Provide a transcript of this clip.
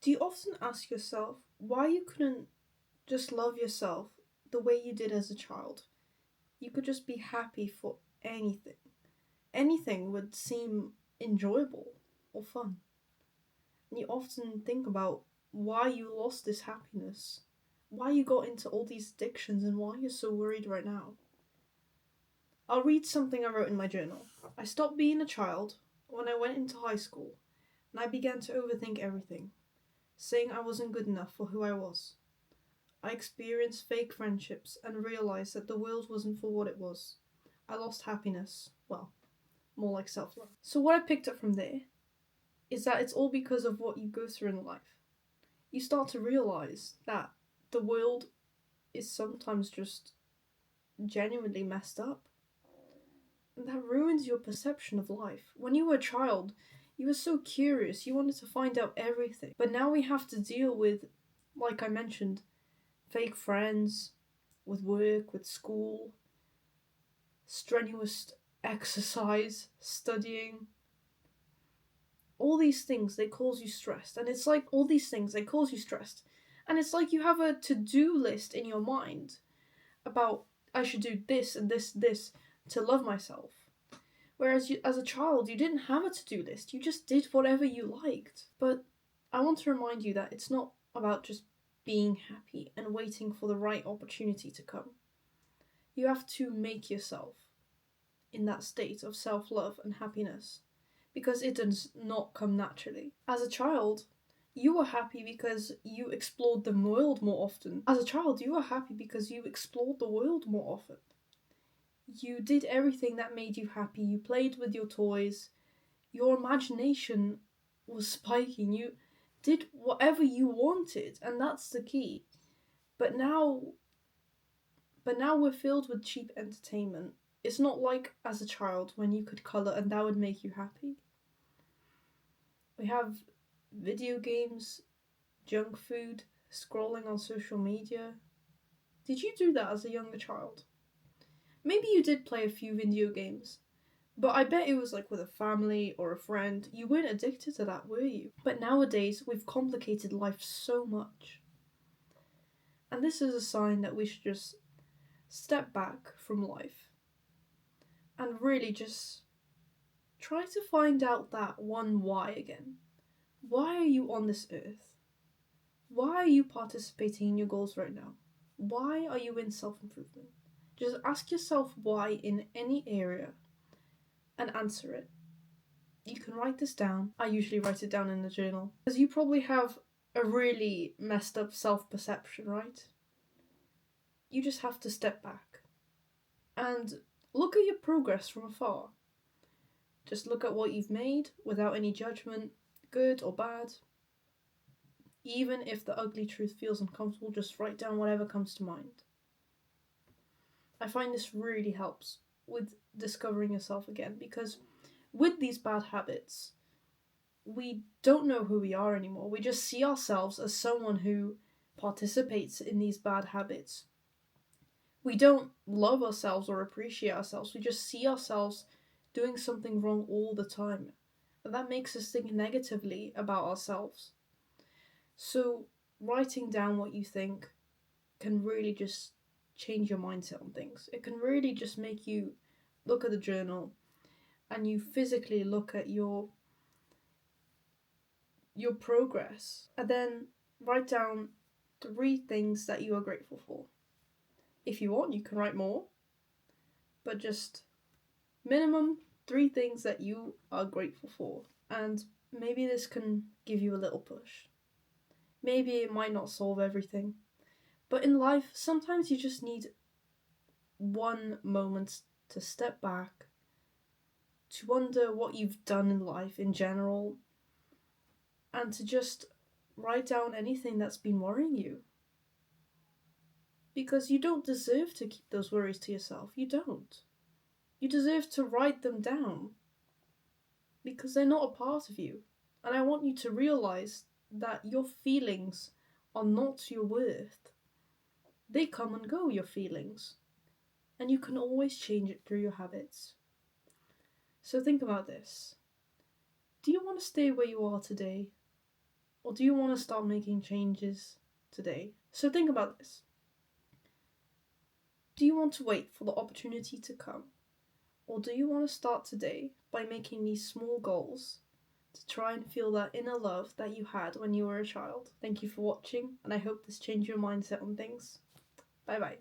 Do you often ask yourself why you couldn't just love yourself the way you did as a child? You could just be happy for anything. Anything would seem enjoyable or fun. And you often think about why you lost this happiness, why you got into all these addictions, and why you're so worried right now. I'll read something I wrote in my journal. I stopped being a child when I went into high school, and I began to overthink everything, saying I wasn't good enough for who I was. I experienced fake friendships and realized that the world wasn't for what it was. I lost happiness. Well, more like self love. So, what I picked up from there is that it's all because of what you go through in life. You start to realize that the world is sometimes just genuinely messed up. And that ruins your perception of life. When you were a child, you were so curious, you wanted to find out everything. But now we have to deal with, like I mentioned, fake friends, with work, with school, strenuous exercise, studying. All these things, they cause you stressed. And it's like all these things, they cause you stressed. And it's like you have a to-do list in your mind about I should do this and this, this to love myself. Whereas as a child, you didn't have a to-do list. You just did whatever you liked. But I want to remind you that it's not about just being happy and waiting for the right opportunity to come. You have to make yourself in that state of self-love and happiness because it does not come naturally. As a child, you were happy because you explored the world more often. As a child, you were happy because you explored the world more often. You did everything that made you happy. You played with your toys. Your imagination was spiking. You did whatever you wanted, and that's the key. But now we're filled with cheap entertainment. It's not like as a child when you could colour and that would make you happy. We have video games, junk food, scrolling on social media. Did you do that as a younger child? Maybe you did play a few video games, but I bet it was like with a family or a friend. You weren't addicted to that, were you? But nowadays, we've complicated life so much. And this is a sign that we should just step back from life and really just try to find out that one why again. Why are you on this earth? Why are you participating in your goals right now? Why are you in self-improvement? Just ask yourself why in any area and answer it. You can write this down. I usually write it down in a journal. Because you probably have a really messed up self-perception, right? You just have to step back and look at your progress from afar. Just look at what you've made without any judgment, good or bad. Even if the ugly truth feels uncomfortable, just write down whatever comes to mind. I find this really helps with discovering yourself again because with these bad habits, we don't know who we are anymore. We just see ourselves as someone who participates in these bad habits. We don't love ourselves or appreciate ourselves. We just see ourselves doing something wrong all the time. And that makes us think negatively about ourselves. So, writing down what you think can really just change your mindset on things. It can really just make you look at the journal and you physically look at your progress and then write down 3 things that you are grateful for. If you want, you can write more, but just minimum 3 things that you are grateful for. And maybe this can give you a little push. Maybe it might not solve everything, but in life, sometimes you just need one moment to step back, to wonder what you've done in life in general, and to just write down anything that's been worrying you. Because you don't deserve to keep those worries to yourself. You don't. You deserve to write them down. Because they're not a part of you. And I want you to realise that your feelings are not your worth. They come and go, your feelings. And you can always change it through your habits. So think about this. Do you want to stay where you are today? Or do you want to start making changes today? So think about this. Do you want to wait for the opportunity to come? Or do you want to start today by making these small goals to try and feel that inner love that you had when you were a child? Thank you for watching, and I hope this changed your mindset on things. Bye bye.